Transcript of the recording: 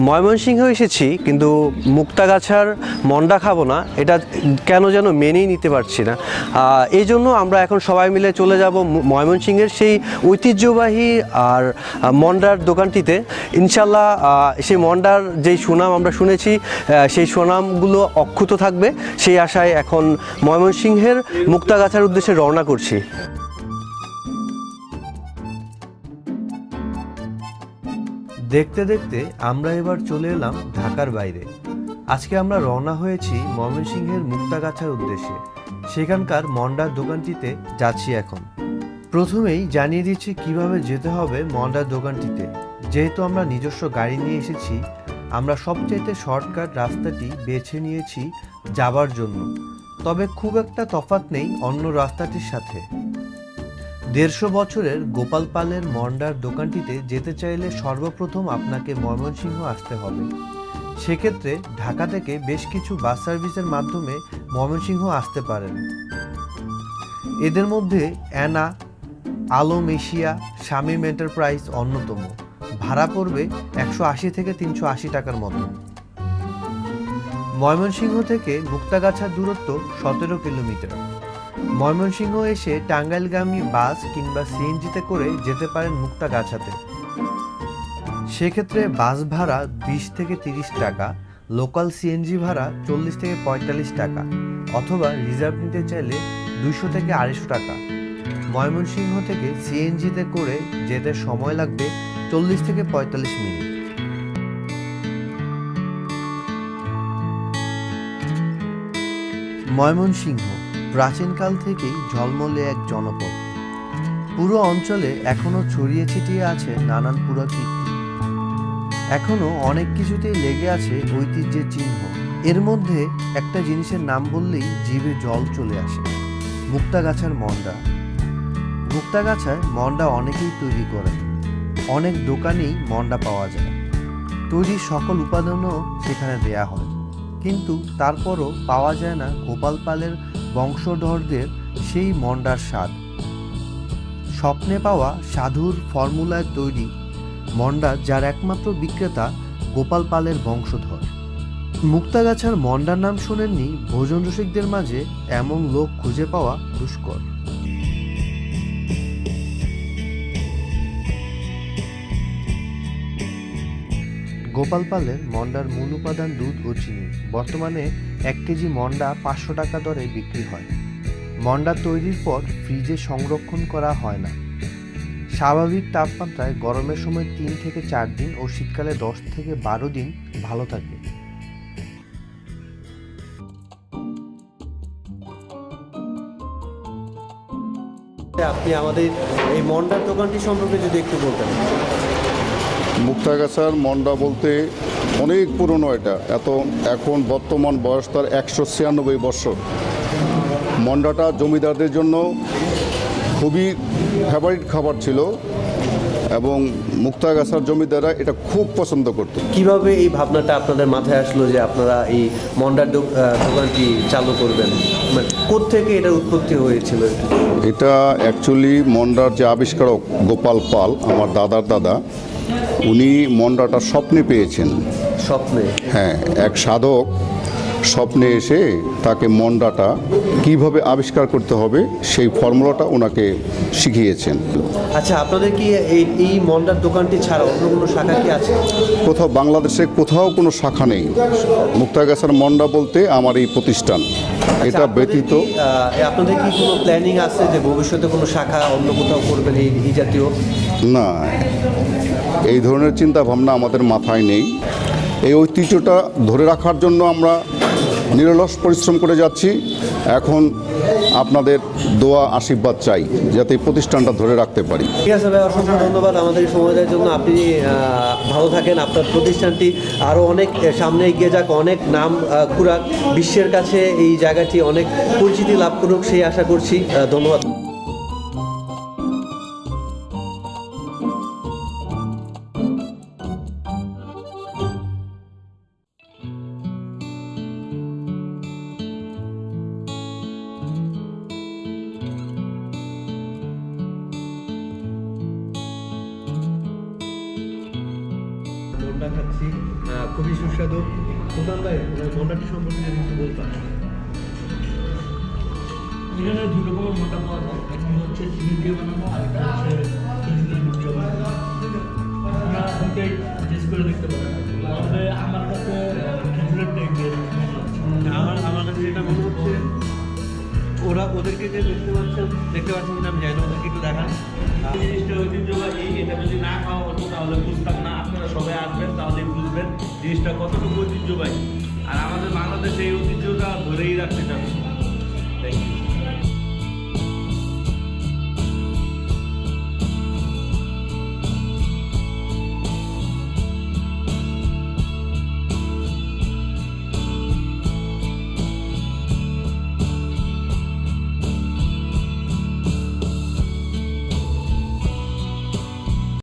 ময়মনসিংহ এসেছি কিন্তু মুক্তাগাছার মন্ডা খাবো না, এটা কেন যেন মেনেই নিতে পারছি না। এই জন্য আমরা এখন সবাই মিলে চলে যাব ময়মনসিংহের সেই ঐতিহ্যবাহী আর মন্ডার দোকানটিতে। ইনশাল্লাহ সেই মন্ডার যেই সুনাম আমরা শুনেছি সেই সুনামগুলো অক্ষুণ্ণ থাকবে, সেই আশায় এখন ময়মনসিংহের মুক্তাগাছার উদ্দেশ্যে রওনা করছি। দেখতে দেখতে আমরা এবার চলে এলাম ঢাকার বাইরে। আজকে আমরা রওনা হয়েছি ময়মনসিংহের মুক্তাগাছার উদ্দেশ্যে। সেখানকার মন্ডার দোকানটিতে যাচ্ছি এখন। প্রথমেই জানিয়ে দিচ্ছি কিভাবে যেতে হবে মন্ডার দোকানটিতে। যেহেতু আমরা নিজস্ব গাড়ি নিয়ে এসেছি, আমরা সবচাইতে শর্টকাট রাস্তাটি বেছে নিয়েছি যাবার জন্য। তবে খুব একটা তফাৎ নেই অন্য রাস্তাটির সাথে। 150 বছরের গোপাল পালের মন্ডার দোকানটিতে যেতে চাইলে সর্বপ্রথম আপনাকে ময়মনসিংহ আসতে হবে। সেক্ষেত্রে ঢাকা থেকে বেশ কিছু বাস সার্ভিসের মাধ্যমে ময়মনসিংহ আসতে পারেন। এদের মধ্যে অ্যানা, আলম এশিয়া, শামীম এন্টারপ্রাইজ অন্যতম। ভাড়া পড়বে 180 থেকে 380 টাকার মতো। ময়মনসিংহ থেকে মুক্তাগাছার দূরত্ব 17 কিলোমিটার। ময়মনসিংহ এসে টাঙ্গাইলগামী বাস কিংবা সিএনজিতে করে যেতে পারেন মুক্তাগাছাতে। সেক্ষেত্রে বাস ভাড়া 20 থেকে 30 টাকা, লোকাল সিএনজি ভাড়া 40 থেকে 45 টাকা, অথবা রিজার্ভ নিতে চাইলে 200 থেকে 250 টাকা। ময়মনসিংহ থেকে সিএনজিতে করে যেতে সময় লাগবে 40 থেকে 45 মিনিট। ময়মনসিংহ প্রাচীনকাল থেকেই ঝলমলে এক জনপদ। পুরো অঞ্চলে এখনো ছড়িয়ে ছিটিয়ে আছে নানান পুরাকীর্তি। এখনো অনেক কিছুতেই লেগে আছে ঐতিহ্যের চিহ্ন। এর মধ্যে একটা জিনিসের নাম বললেই জিভে জল চলে আসে, মুক্তাগাছার মন্ডা। মুক্তাগাছায় মন্ডা অনেকেই তৈরি করেন, অনেক দোকানেই মন্ডা পাওয়া যায়। তৈরির সকল উপাদানও সেখানে দেয়া হয়, কিন্তু তারপরও পাওয়া যায় না গোপাল পালের বংশধরদের সেই মন্ডার স্বাদ। স্বপ্নে পাওয়া সাধুর ফর্মুলায় তৈরি মন্ডা, যার একমাত্র বিক্রেতা গোপাল পালের বংশধর। মুক্তাগাছার মন্ডার নাম শোনেননি ভোজন রসিকদের মাঝে এমন লোক খুঁজে পাওয়া দুষ্কর। গোপাল পালের মন্ডার মূল উপাদান দুধ ও চিনি। বর্তমানে 1 কেজি মন্ডা 500 টাকা দরে বিক্রি হয়। মন্ডা তৈরির পর ফ্রিজে সংরক্ষণ করা হয় না। স্বাভাবিক তাপমাত্রায় গরমের সময় 3 থেকে 4 দিন ও শীতকালে 10 থেকে 12 দিন ভালো থাকে। আপনি আমাদের এই মন্ডার দোকানটি সম্পর্কে যদি একটু বলতেন। মুক্তাগাছার মন্ডা বলতে অনেক পুরনো, এটা এখন বর্তমান বয়স তার 196 বছর। মন্ডাটা জমিদারদের জন্য খুবই ফেভারিট খাবার ছিল এবং মুক্তাগাছার জমিদাররা এটা খুব পছন্দ করত। কিভাবে এই ভাবনাটা আপনাদের মাথায় আসলো যে আপনারা এই মন্ডার দোকানটি চালু করবেন? মানে কোত্থেকে এটা উৎপত্তি হয়েছিল? এটা অ্যাকচুয়ালি মন্ডার যে আবিষ্কারক গোপাল পাল, আমার দাদার দাদা, উনি মন্ডাটা স্বপ্নে পেয়েছেন। স্বপ্নে? হ্যাঁ, এক সাধক স্বপ্নে এসে তাকে মন্ডাটা কিভাবে আবিষ্কার করতে হবে সেই ফর্মুলাটা ওনাকে শিখিয়েছেন। আচ্ছা, আপনাদের কি এই মন্ডার দোকানটি ছাড়া অন্য কোনো শাখা কি আছে? কোথাও বাংলাদেশে কোথাও কোনো শাখা নেই। মুক্তাগাছার মন্ডা বলতে আমার এই প্রতিষ্ঠান। এটা ব্যতীত আপনাদের কি কোনো প্ল্যানিং আছে যে ভবিষ্যতে কোনো শাখা অন্য কোথাও করবেন এই জাতীয়? না, এই ধরনের চিন্তা ভাবনা আমাদের মাথায় নেই। এই ঐতিহ্যটা ধরে রাখার জন্য আমরা নিরলস পরিশ্রম করে যাচ্ছি। এখন আপনাদের দোয়া আশীর্বাদ চাই যাতে এই প্রতিষ্ঠানটা ধরে রাখতে পারি। ঠিক আছে ভাই, অসংখ্য ধন্যবাদ আমাদের সময় দেওয়ার জন্য। আপনি ভালো থাকেন, আপনার প্রতিষ্ঠানটি আরও অনেক সামনে এগিয়ে যাক, অনেক নাম কুড়াক, বিশ্বের কাছে এই জায়গাটি অনেক পরিচিতি লাভ করুক সেই আশা করছি। ধন্যবাদ। মন্ডা খাচ্ছি, খুবই সুস্বাদু। সুলতান ভাই, মন্ডাটি সম্পর্কে যদি একটু বলতাম। এখানে দুই রকমের মোটা পাওয়া যায়, একটা হচ্ছে চিনি দিয়ে বানানো আর একটা হচ্ছে চিনিতে দুধ দিয়ে বানানো। আমরা দুটাই টেস্ট করে দেখতে পারি, তবে আমার কাছে খেজুরের টাইপের মনে হচ্ছে। আমার কাছে যেটা মনে হচ্ছে, ওদেরকে যে দেখতে পাচ্ছেন কিনা আমি জানি না, ওদেরকে একটু দেখান। এই জিনিসটা ঐতিহ্যবাহী, এটা যদি না খাওয়া হতো তাহলে বুঝতাম না। আপনারা সবাই আসবেন তাহলে বুঝবেন জিনিসটা কতটুকু ঐতিহ্যবাহী, আর আমাদের বাংলাদেশে এই ঐতিহ্যটা ধরেই রাখতে চাবে। Thank you.